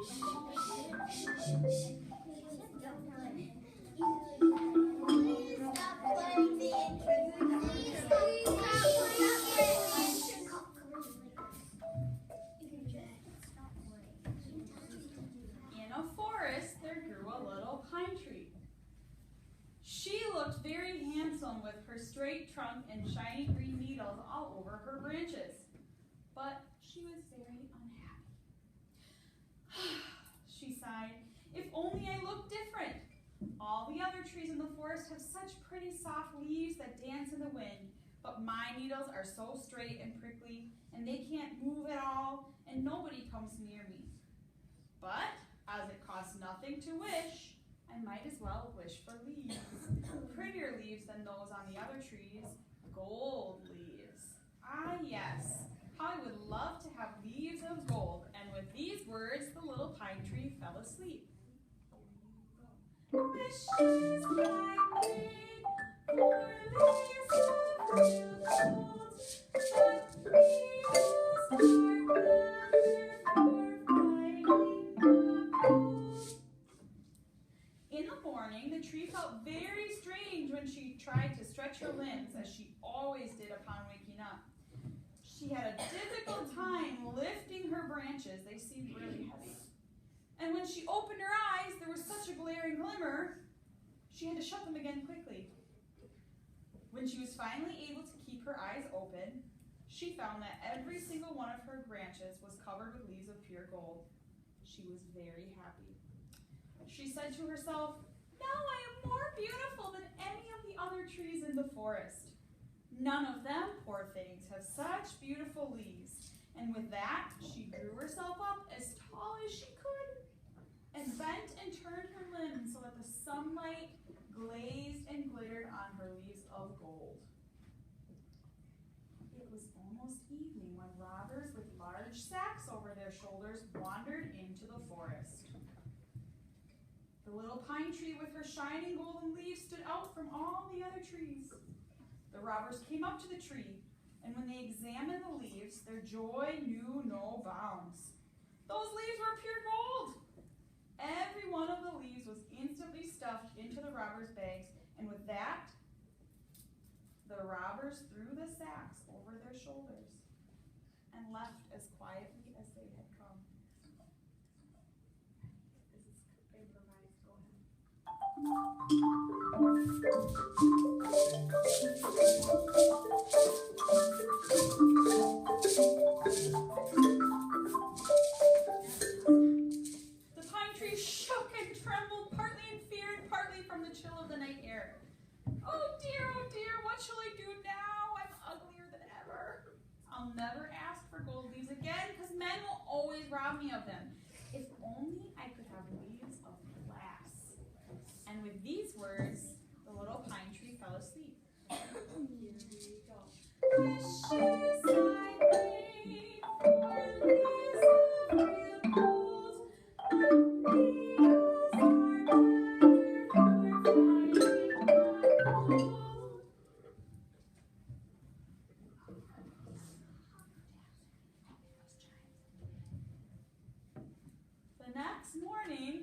In a forest, there grew a little pine tree. She looked very handsome with her straight trunk and shiny green needles all over her branches. But she was very unhappy. She sighed, if only I looked different. All the other trees in the forest have such pretty soft leaves that dance in the wind, but my needles are so straight and prickly, and they can't move at all, and nobody comes near me. But as it costs nothing to wish, I might as well wish for leaves. Prettier leaves than those on the other trees, gold leaves. Ah, yes, how I would love to have leaves of gold. And with these words, the little pine tree fell asleep. Wishes I made for leaves of real gold, but needles are better for fighting the cold. In the morning, the tree felt very strange when she tried to stretch her limbs, as she always did upon waking up. She had a difficult time lifting her branches. They seemed really heavy. And when she opened her eyes, there was such a glaring glimmer, she had to shut them again quickly. When she was finally able to keep her eyes open, she found that every single one of her branches was covered with leaves of pure gold. She was very happy. She said to herself, now I am more beautiful than any of the other trees in the forest. None of them, poor things, have such beautiful leaves. And with that, she drew herself up as tall as she could and bent and turned her limbs so that the sunlight glazed and glittered on her leaves of gold. It was almost evening when robbers with large sacks over their shoulders wandered into the forest. The little pine tree with her shining golden leaves stood out from all the other trees. The robbers came up to the tree, and when they examined the leaves, their joy knew no bounds. Those leaves were pure gold! Every one of the leaves was instantly stuffed into the robbers' bags, and with that, the robbers threw the sacks over their shoulders and left as quietly as they had come. This is improvised. Go The pine tree shook and trembled, partly in fear and partly from the chill of the night air. Oh dear, what shall I do now? I'm uglier than ever. I'll never ask for gold leaves again, because men will always rob me of them. If only I could have leaves of glass. And with these words, the little pine tree fell asleep. Here we go. Wishes I made for leaves of real gold, but needles are better for fighting the cold. The next morning,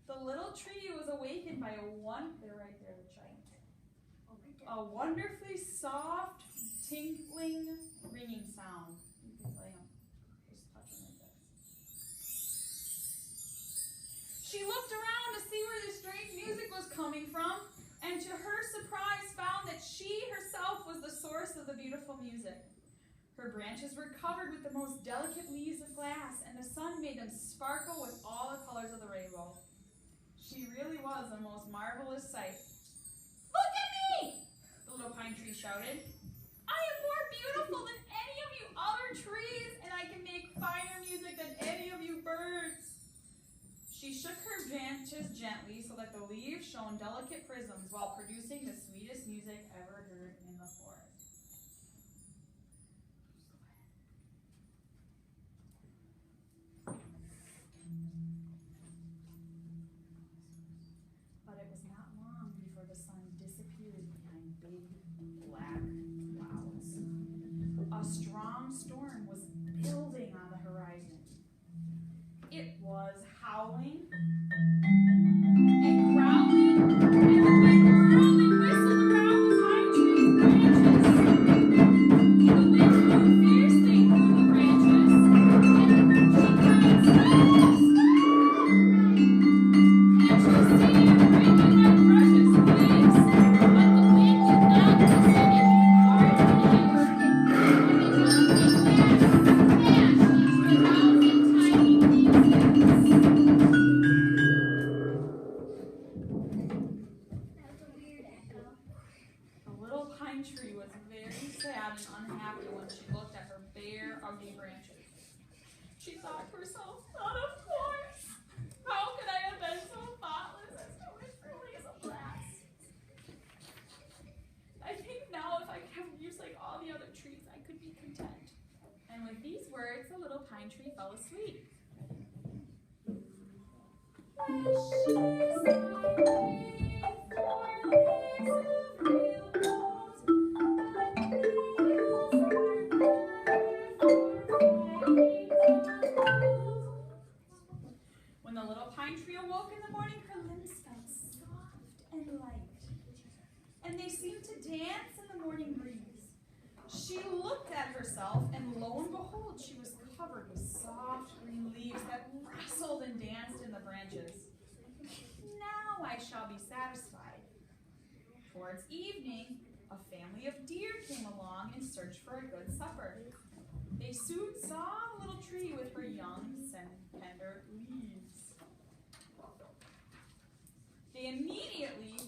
the little tree was awakened by a wonderfully soft, tinkling, ringing sound. You can play them. Just touch them like this. She looked around to see where the strange music was coming from, and to her surprise found that she herself was the source of the beautiful music. Her branches were covered with the most delicate leaves of glass, and the sun made them sparkle with all the colors of the rainbow. She really was the most marvelous sight. Look at me! The little pine tree shouted. I am more beautiful than any of you other trees, and I can make finer music than any of you birds. She shook her branches gently so that the leaves shone delicate prisms while producing the sweetest music ever heard in the forest. But it was not long before the sun disappeared behind big black clouds. A strong storm was building on the horizon. It was was howling and growling, and the wind whirled and whistled around the pine tree's branches. The wind blew fiercely through the branches, and she cried, "Stop! And she sang, breaking my precious leaves, but the wind did not listen. It came hard to the hammer, and the mountain dashed the thousand tiny leaves. The little pine tree was very sad and unhappy when she looked at her bare, ugly branches. She thought to herself, "Not of course! How could I have been so thoughtless as to wish for leaves of grass? I think now if I could have leaves like all the other trees, I could be content." And with these words, the little pine tree fell asleep. Wishes I made for leaves of real gold, but needles are better for finding gold. When the little pine tree awoke in the morning, her limbs felt soft and light, and they seemed to dance in the morning breeze. She looked at herself, and lo and behold, she was covered with soft green leaves that rustled and danced in the branches. Now I shall be satisfied. Towards evening, a family of deer came along and searched for a good supper. They soon saw the little tree with her young, tender leaves. They immediately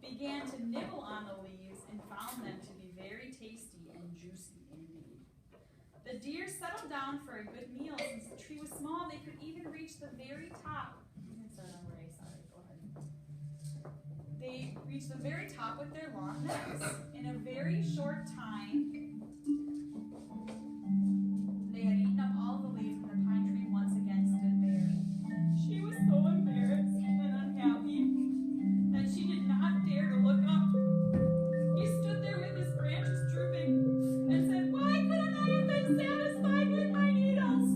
began to nibble on the leaves and found them to be very tasty and juicy indeed. The deer settled down for a good meal. Since the tree was small, they could even reach the very top. They reached the very top with their long necks. In a very short time, they had eaten up all the leaves, and the pine tree once again stood bare. She was so embarrassed and unhappy that she did not dare to look up. He stood there with his branches drooping and said, "Why couldn't I have been satisfied with my needles?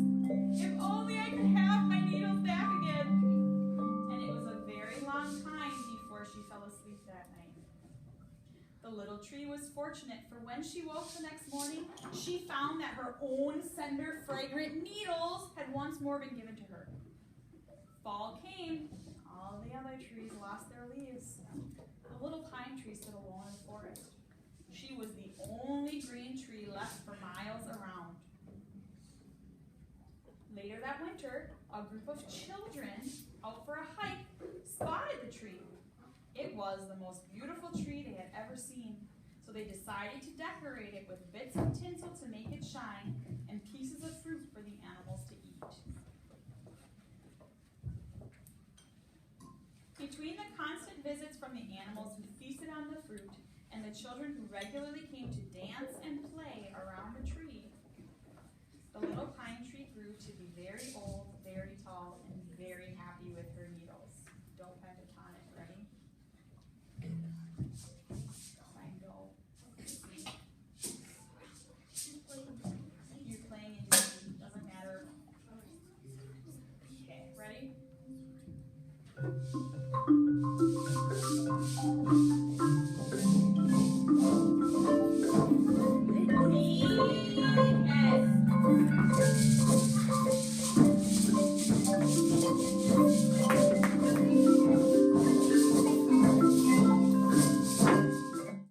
If only I could have my needles back again." And it was a very long time before she fell asleep that night. The little tree was fortunate, for when she woke the next morning, she found that her own slender, fragrant needles had once more been given to her. Fall came, and all the other trees lost their leaves. The little pine tree stood alone in the forest. She was the only green tree left for miles around. Later that winter, a group of children out for a hike spotted the tree. It was the most beautiful tree they had ever seen, so they decided to decorate it with bits of tinsel to make it shine and pieces of fruit for the animals to eat. Between the constant visits from the animals who feasted on the fruit and the children who regularly came to dance and